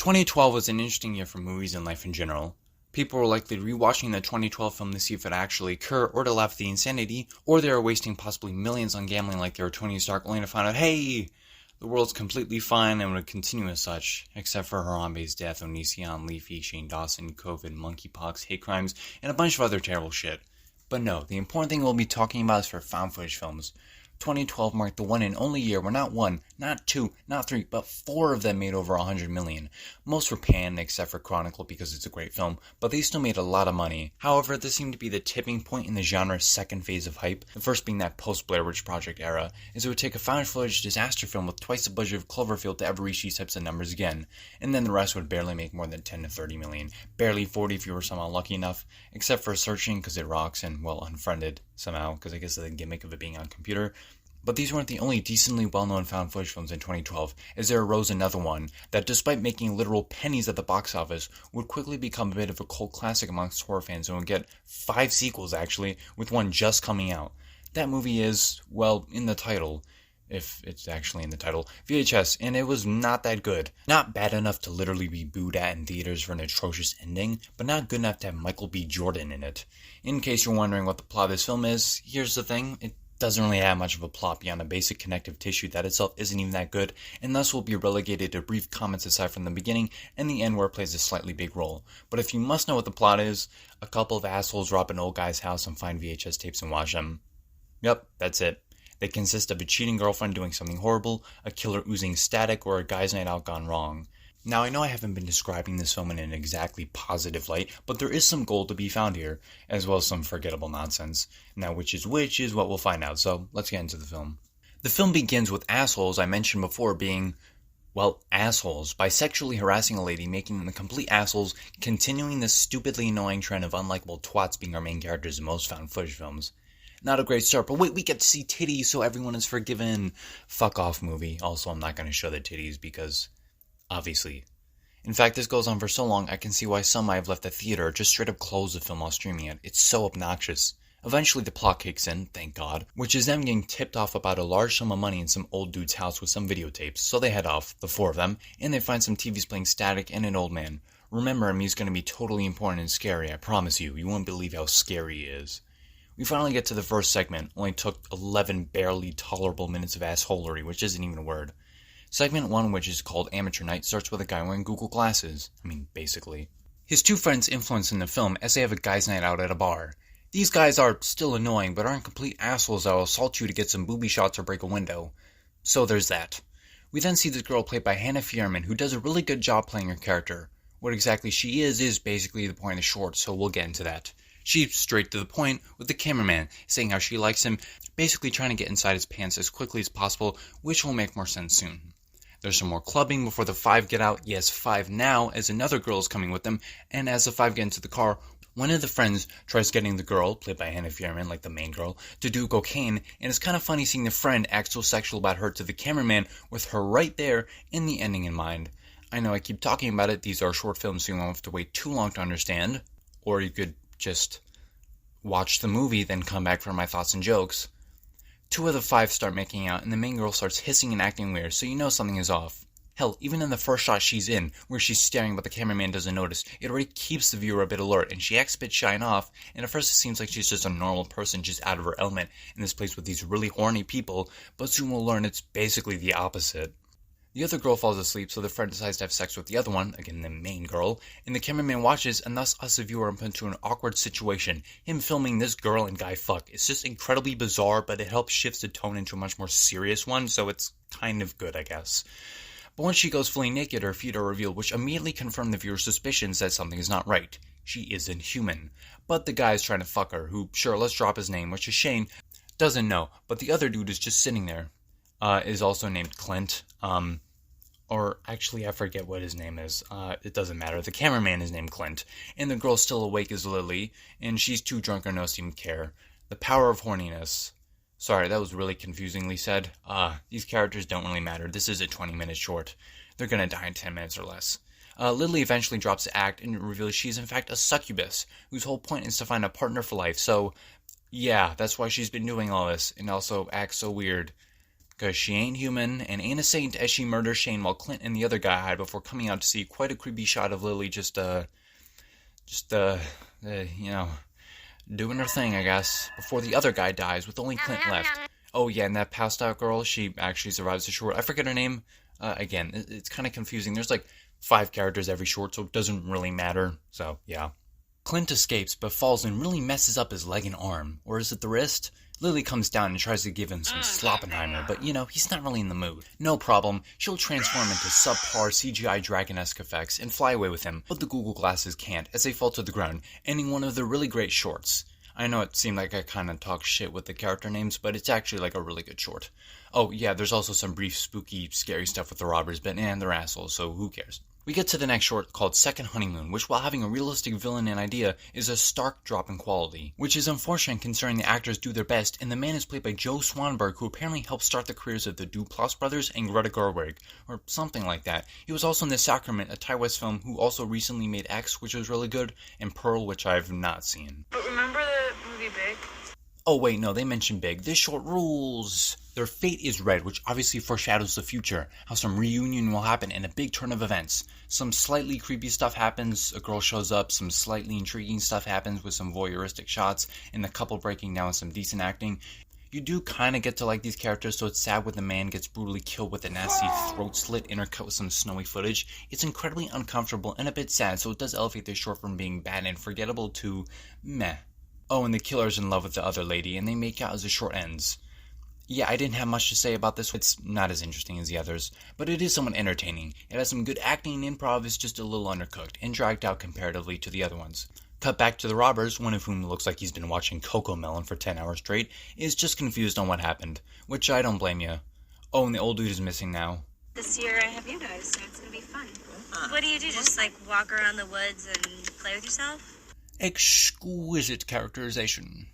2012 was an interesting year for movies and life in general. People were likely rewatching the 2012 film to see if it actually occurred, or to laugh at the insanity, or they were wasting possibly millions on gambling like they were Tony Stark, only to find out, hey, the world's completely fine and would continue as such, except for Harambe's death, Onision, Leafy, Shane Dawson, COVID, monkeypox, hate crimes, and a bunch of other terrible shit. But no, the important thing we'll be talking about is for found footage films. 2012 marked the one and only year where not one, not two, not three, but four of them made over 100 million. Most were panned except for Chronicle because it's a great film, but they still made a lot of money. However, this seemed to be the tipping point in the genre's second phase of hype, the first being that post-Blair Witch Project era, as it would take a found footage disaster film with twice the budget of Cloverfield to ever reach these types of numbers again, and then the rest would barely make more than 10 to 30 million, barely 40 if you were somehow lucky enough, except for Searching because it rocks and, well, Unfriended somehow, because I guess of the gimmick of it being on computer. But these weren't the only decently well-known found footage films in 2012, as there arose another one that, despite making literal pennies at the box office, would quickly become a bit of a cult classic amongst horror fans and would get 5 sequels actually, with one just coming out. That movie is, well, in the title, if it's actually in the title, VHS, and it was not that good. Not bad enough to literally be booed at in theaters for an atrocious ending, but not good enough to have Michael B. Jordan in it. In case you're wondering what the plot of this film is, here's the thing, it doesn't really have much of a plot beyond a basic connective tissue that itself isn't even that good, and thus will be relegated to brief comments aside from the beginning and the end where it plays a slightly big role. But if you must know what the plot is, a couple of assholes rob an old guy's house and find VHS tapes and watch them. Yep, that's it. They consist of a cheating girlfriend doing something horrible, a killer oozing static, or a guy's night out gone wrong. Now, I know I haven't been describing this film in an exactly positive light, but there is some gold to be found here, as well as some forgettable nonsense. Now, which is what we'll find out, so let's get into the film. The film begins with assholes I mentioned before being, well, assholes, by sexually harassing a lady, making them the complete assholes, continuing this stupidly annoying trend of unlikable twats being our main characters in most found footage films. Not a great start, but wait, we get to see titties, so everyone is forgiven. Fuck off, movie. Also, I'm not going to show the titties because obviously. In fact, this goes on for so long, I can see why some might have left the theater or just straight up closed the film while streaming it. It's so obnoxious. Eventually the plot kicks in, thank God, which is them getting tipped off about a large sum of money in some old dude's house with some videotapes. So they head off, the 4 of them, and they find some TVs playing static and an old man. Remember him, he's going to be totally important and scary, I promise you. You won't believe how scary he is. We finally get to the first segment, only took 11 barely tolerable minutes of assholery, which isn't even a word. Segment 1, which is called Amateur Night, starts with a guy wearing Google glasses. Basically. His 2 friends influence in the film as they have a guy's night out at a bar. These guys are still annoying, but aren't complete assholes that will assault you to get some booby shots or break a window. So there's that. We then see this girl played by Hannah Fierman, who does a really good job playing her character. What exactly she is basically the point of the short, so we'll get into that. She's straight to the point, with the cameraman saying how she likes him, basically trying to get inside his pants as quickly as possible, which will make more sense soon. There's some more clubbing before the 5 get out, yes 5 now, as another girl is coming with them, and as the 5 get into the car, one of the friends tries getting the girl, played by Hannah Fierman, like the main girl, to do cocaine, and it's kind of funny seeing the friend act so sexual about her to the cameraman with her right there and the ending in mind. I know I keep talking about it, these are short films so you won't have to wait too long to understand, or you could just watch the movie, then come back for my thoughts and jokes. 2 of the 5 start making out, and the main girl starts hissing and acting weird, so you know something is off. Hell, even in the first shot she's in, where she's staring but the cameraman doesn't notice, it already keeps the viewer a bit alert, and she acts a bit shy and off, and at first it seems like she's just a normal person just out of her element in this place with these really horny people, but soon we'll learn it's basically the opposite. The other girl falls asleep, so the friend decides to have sex with the other one, again the main girl, and the cameraman watches, and thus us the viewer are put into an awkward situation. Him filming this girl and guy fuck. It's just incredibly bizarre, but it helps shift the tone into a much more serious one, so it's kind of good, I guess. But once she goes fully naked, her feet are revealed, which immediately confirm the viewer's suspicions that something is not right. She isn't human. But the guy is trying to fuck her, who, sure, let's drop his name, which is Shane, doesn't know, but the other dude is just sitting there. Is also named Clint, or actually I forget what his name is, it doesn't matter, the cameraman is named Clint, and the girl still awake is Lily, and she's too drunk or no to even care. The power of horniness. Sorry, that was really confusingly said. These characters don't really matter, this is a 20-minute short. They're gonna die in 10 minutes or less. Lily eventually drops the act and reveals she's in fact a succubus, whose whole point is to find a partner for life, so yeah, that's why she's been doing all this, and also acts so weird. Cause she ain't human and ain't a saint as she murders Shane while Clint and the other guy hide before coming out to see quite a creepy shot of Lily doing her thing, I guess, before the other guy dies with only Clint left. Oh yeah, and that passed out girl, she actually survives the short. I forget her name. Again, it's kind of confusing. There's like 5 characters every short, so it doesn't really matter. So, yeah. Clint escapes, but falls and really messes up his leg and arm. Or is it the wrist? Lily comes down and tries to give him some Sloppenheimer, but he's not really in the mood. No problem, she'll transform into subpar CGI dragon-esque effects and fly away with him, but the Google glasses can't as they fall to the ground, ending one of the really great shorts. I know it seemed like I kinda talk shit with the character names, but it's actually like a really good short. Oh yeah, there's also some brief, spooky, scary stuff with the robbers, but they're assholes, so who cares? We get to the next short called Second Honeymoon, which while having a realistic villain and idea, is a stark drop in quality. Which is unfortunate considering the actors do their best, and the man is played by Joe Swanberg, who apparently helped start the careers of the Duplass brothers and Greta Gerwig, or something like that. He was also in The Sacrament, a Ty West film, who also recently made X, which was really good, and Pearl, which I've not seen. But remember the movie Big? Oh wait, no, they mentioned Big. This short rules! Their fate is red, which obviously foreshadows the future, how some reunion will happen and a big turn of events. Some slightly creepy stuff happens, a girl shows up, some slightly intriguing stuff happens with some voyeuristic shots, and the couple breaking down with some decent acting. You do kinda get to like these characters, so it's sad when the man gets brutally killed with a nasty throat slit intercut with some snowy footage. It's incredibly uncomfortable and a bit sad, so it does elevate this short from being bad and forgettable to meh. Oh, and the killer's in love with the other lady, and they make out as the short ends. Yeah, I didn't have much to say about this. It's not as interesting as the others, but it is somewhat entertaining. It has some good acting and improv is just a little undercooked, and dragged out comparatively to the other ones. Cut back to the robbers, one of whom looks like he's been watching Cocomelon for 10 hours straight, is just confused on what happened, which I don't blame you. Oh, and the old dude is missing now. This year I have you guys, so it's gonna be fun. What do you do, just like walk around the woods and play with yourself? Exquisite characterization.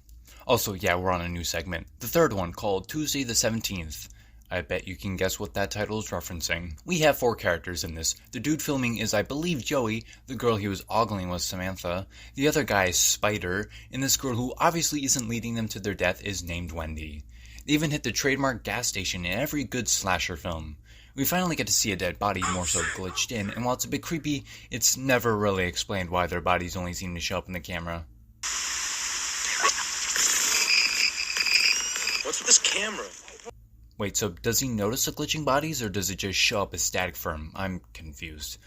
Also, yeah, we're on a new segment. The third one, called Tuesday the 17th. I bet you can guess what that title is referencing. We have 4 characters in this. The dude filming is, I believe, Joey. The girl he was ogling was Samantha. The other guy is Spider. And this girl who obviously isn't leading them to their death is named Wendy. They even hit the trademark gas station in every good slasher film. We finally get to see a dead body, more so glitched in, and while it's a bit creepy, it's never really explained why their bodies only seem to show up in the camera. What's with this camera? Wait, so does he notice the glitching bodies, or does it just show up as static for him? I'm confused.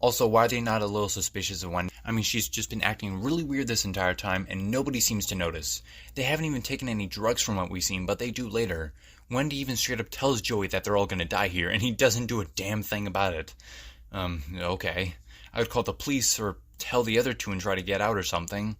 Also, why are they not a little suspicious of Wendy? I mean, she's just been acting really weird this entire time, and nobody seems to notice. They haven't even taken any drugs from what we've seen, but they do later. Wendy even straight up tells Joey that they're all gonna die here, and he doesn't do a damn thing about it. Okay. I would call the police, or tell the other two and try to get out or something.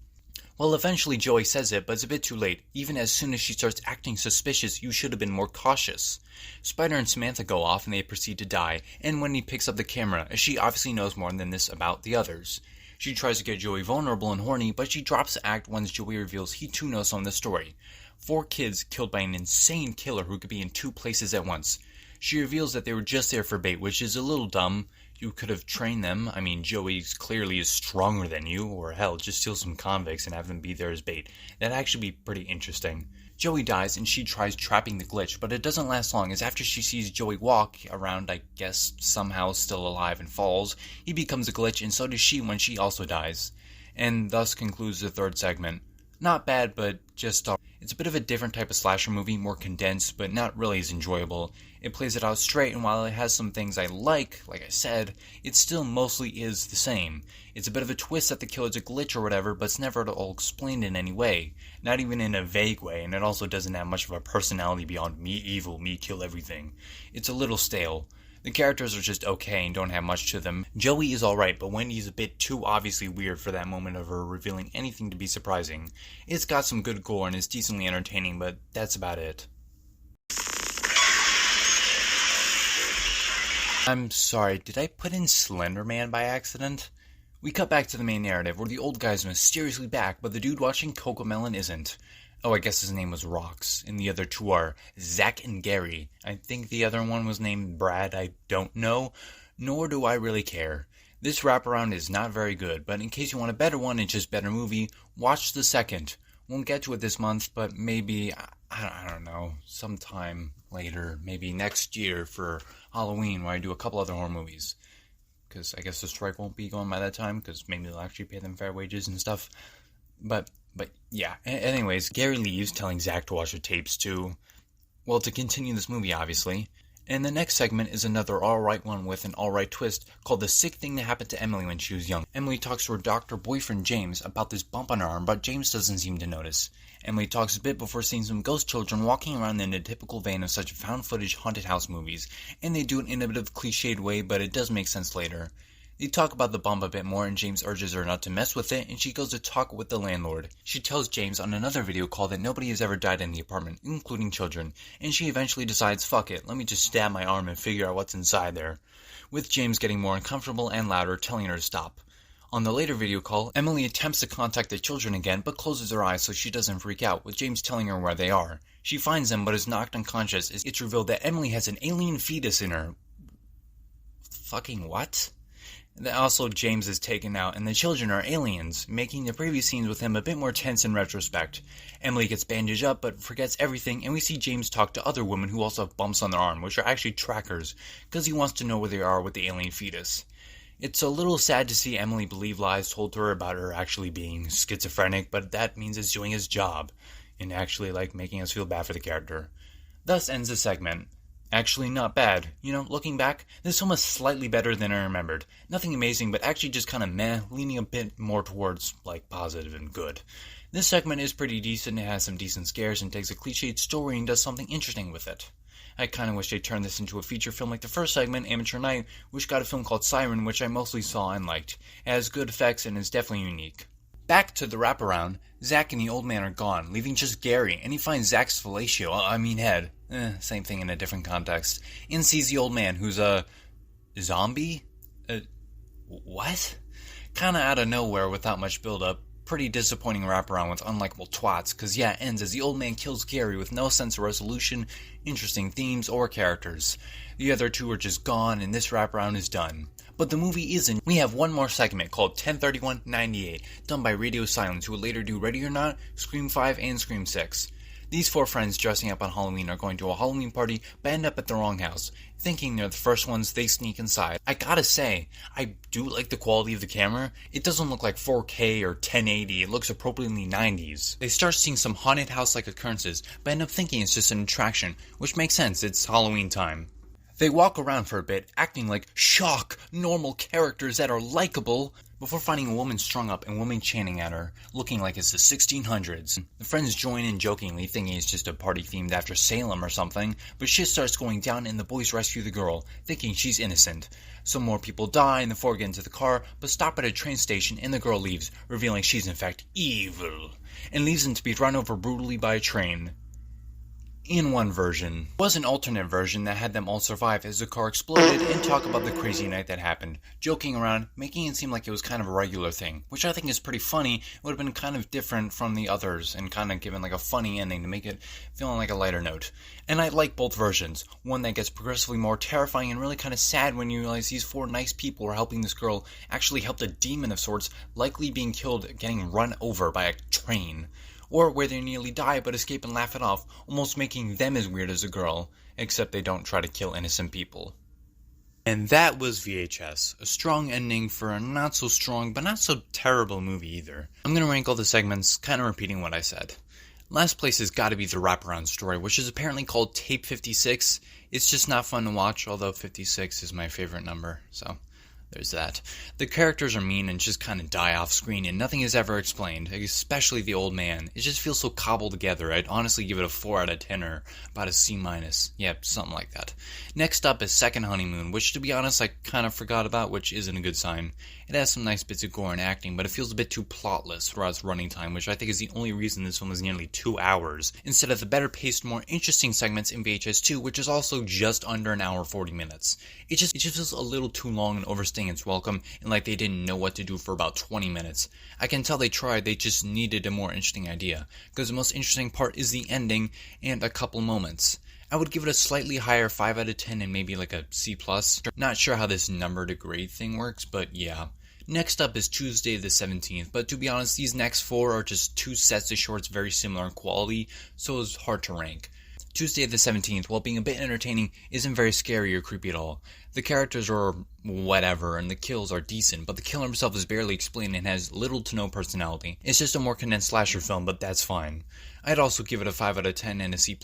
Well, eventually Joey says it, but it's a bit too late. Even as soon as she starts acting suspicious, you should have been more cautious. Spider and Samantha go off and they proceed to die, and Wendy picks up the camera, as she obviously knows more than this about the others. She tries to get Joey vulnerable and horny, but she drops the act once Joey reveals he too knows some of the story. 4 kids killed by an insane killer who could be in 2 places at once. She reveals that they were just there for bait, which is a little dumb. You could have trained them. I mean, Joey clearly is stronger than you, or hell, just steal some convicts and have them be there as bait. That'd actually be pretty interesting. Joey dies and she tries trapping the glitch, but it doesn't last long, as after she sees Joey walk around, I guess somehow still alive, and falls, he becomes a glitch, and so does she when she also dies. And thus concludes the 3rd segment. Not bad, but just it's a bit of a different type of slasher movie, more condensed, but not really as enjoyable. It plays it out straight, and while it has some things I like I said, it still mostly is the same. It's a bit of a twist that the killer's a glitch or whatever, but it's never at all explained in any way. Not even in a vague way, and it also doesn't have much of a personality beyond me evil, me kill everything. It's a little stale. The characters are just okay and don't have much to them. Joey is alright, but Wendy's a bit too obviously weird for that moment of her revealing anything to be surprising. It's got some good gore and is decently entertaining, but that's about it. I'm sorry, did I put in Slender Man by accident? We cut back to the main narrative, where the old guy's mysteriously back, but the dude watching Cocomelon isn't. Oh, I guess his name was Rox, and the other 2 are Zach and Gary. I think the other one was named Brad, I don't know, nor do I really care. This wraparound is not very good, but in case you want a better one and just better movie, watch the 2nd. Won't get to it this month, but maybe, I don't know, sometime later, maybe next year for Halloween, where I do a couple other horror movies. Because I guess the strike won't be going by that time, because maybe they'll actually pay them fair wages and stuff. But yeah. Anyways, Gary leaves, telling Zach to watch the tapes to continue this movie, obviously. And the next segment is another alright one with an alright twist called The Sick Thing That Happened to Emily When She Was Young. Emily talks to her doctor boyfriend James about this bump on her arm, but James doesn't seem to notice. Emily talks a bit before seeing some ghost children walking around in a typical vein of such found footage haunted house movies, and they do it in a bit of cliched way, but it does make sense later. They talk about the bump a bit more, and James urges her not to mess with it, and she goes to talk with the landlord. She tells James on another video call that nobody has ever died in the apartment, including children, and she eventually decides, fuck it, let me just stab my arm and figure out what's inside there, with James getting more uncomfortable and louder, telling her to stop. On the later video call, Emily attempts to contact the children again, but closes her eyes so she doesn't freak out, with James telling her where they are. She finds them, but is knocked unconscious as it's revealed that Emily has an alien fetus in her. Fucking what? Also, James is taken out, and the children are aliens, making the previous scenes with him a bit more tense in retrospect. Emily gets bandaged up, but forgets everything, and we see James talk to other women who also have bumps on their arm, which are actually trackers, because he wants to know where they are with the alien fetus. It's a little sad to see Emily believe lies told to her about her actually being schizophrenic, but that means it's doing his job, and actually, making us feel bad for the character. Thus ends the segment. Actually, not bad. Looking back, this film is slightly better than I remembered. Nothing amazing, but actually just kind of meh, leaning a bit more towards, positive and good. This segment is pretty decent, it has some decent scares, and takes a cliched story and does something interesting with it. I kind of wish they turned this into a feature film like the first segment, Amateur Night, which got a film called Siren, which I mostly saw and liked. It has good effects and is definitely unique. Back to the wraparound, Zach and the old man are gone, leaving just Gary, and he finds Zach's head. Same thing in a different context. And sees the old man, who's a zombie? What? Kinda out of nowhere without much build-up. Pretty disappointing wraparound with unlikable twats, cause it ends as the old man kills Gary with no sense of resolution, interesting themes, or characters. The other two are just gone, and this wraparound is done. But the movie isn't. We have one more segment called 1031-98, done by Radio Silence, who will later do Ready or Not, Scream 5, and Scream 6. These four friends dressing up on Halloween are going to a Halloween party but end up at the wrong house. Thinking they're the first ones, they sneak inside. I gotta say, I do like the quality of the camera. It doesn't look like 4K or 1080, it looks appropriately 90s. They start seeing some haunted house-like occurrences, but end up thinking it's just an attraction, which makes sense, it's Halloween time. They walk around for a bit, acting like shock, normal characters that are likable, before finding a woman strung up and women chanting at her, looking like it's the 1600s. The friends join in jokingly, thinking it's just a party themed after Salem or something, but shit starts going down and the boys rescue the girl, thinking she's innocent. Some more people die and the four get into the car, but stop at a train station and the girl leaves, revealing she's in fact evil, and leaves them to be run over brutally by a train. In one version. There was an alternate version that had them all survive as the car exploded and talk about the crazy night that happened, joking around, making it seem like it was kind of a regular thing, which I think is pretty funny. It would have been kind of different from the others and kind of given a funny ending to make it feel on a lighter note. And I like both versions. One that gets progressively more terrifying and really kind of sad when you realize these four nice people who are helping this girl actually helped a demon of sorts, likely being killed getting run over by a train. Or where they nearly die but escape and laugh it off, almost making them as weird as a girl, except they don't try to kill innocent people. And that was VHS, a strong ending for a not so strong but not so terrible movie either. I'm gonna rank all the segments, kinda repeating what I said. Last place has gotta be the wraparound story, which is apparently called Tape 56. It's just not fun to watch, although 56 is my favorite number, so there's that. The characters are mean and just kind of die off screen and nothing is ever explained, especially the old man. It just feels so cobbled together. I'd honestly give it a 4 out of 10 or about a C-. Yep, something like that. Next up is Second Honeymoon, which to be honest I kind of forgot about, which isn't a good sign. It has some nice bits of gore and acting, but it feels a bit too plotless throughout its running time, which I think is the only reason this film is nearly 2 hours, instead of the better paced, more interesting segments in VHS 2, which is also just under an hour 40 minutes. It just feels a little too long and overstaying its welcome, and like they didn't know what to do for about 20 minutes. I can tell they tried, they just needed a more interesting idea, because the most interesting part is the ending and a couple moments. I would give it a slightly higher 5 out of 10 and maybe a C+. Not sure how this number to grade thing works, but yeah. Next up is Tuesday the 17th, but to be honest, these next 4 are just 2 sets of shorts very similar in quality, so it's hard to rank. Tuesday the 17th, while being a bit entertaining, isn't very scary or creepy at all. The characters are whatever, and the kills are decent, but the killer himself is barely explained and has little to no personality. It's just a more condensed slasher film, but that's fine. I'd also give it a 5 out of 10 and a C+.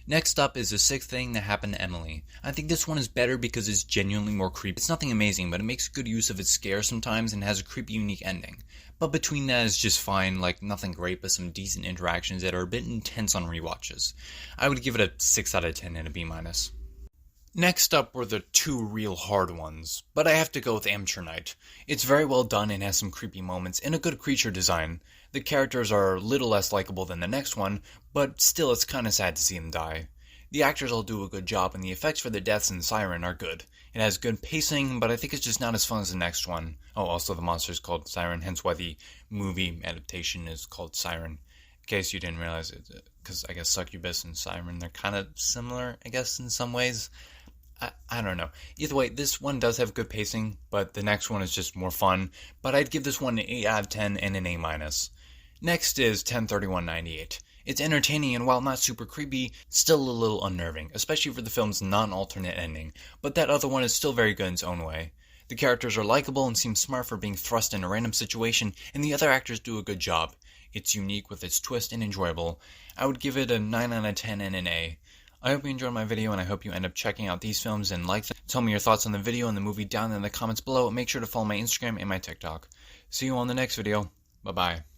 Next up is The Sixth Thing That Happened to Emily. I think this one is better because it's genuinely more creepy. It's nothing amazing, but it makes good use of its scare sometimes and has a creepy, unique ending. But between that is just fine, like nothing great, but some decent interactions that are a bit intense on rewatches. I would give it a 6 out of 10 and a B-. Next up were the 2 real hard ones, but I have to go with Amateur Night. It's very well done and has some creepy moments and a good creature design. The characters are a little less likable than the next one, but still it's kinda sad to see them die. The actors all do a good job and the effects for the deaths in Siren are good. It has good pacing, but I think it's just not as fun as the next one. Oh, also the monster is called Siren, hence why the movie adaptation is called Siren. In case you didn't realize it, because I guess Succubus and Siren, they're kind of similar, I guess, in some ways. I don't know. Either way, this one does have good pacing, but the next one is just more fun. But I'd give this one an 8 out of 10 and an A-. Next is 10/31/98. It's entertaining and while not super creepy, still a little unnerving, especially for the film's non-alternate ending, but that other one is still very good in its own way. The characters are likable and seem smart for being thrust in a random situation, and the other actors do a good job. It's unique with its twist and enjoyable. I would give it a 9 out of 10 and an A. I hope you enjoyed my video and I hope you end up checking out these films and like them. Tell me your thoughts on the video and the movie down in the comments below, and make sure to follow my Instagram and my TikTok. See you on the next video. Bye bye.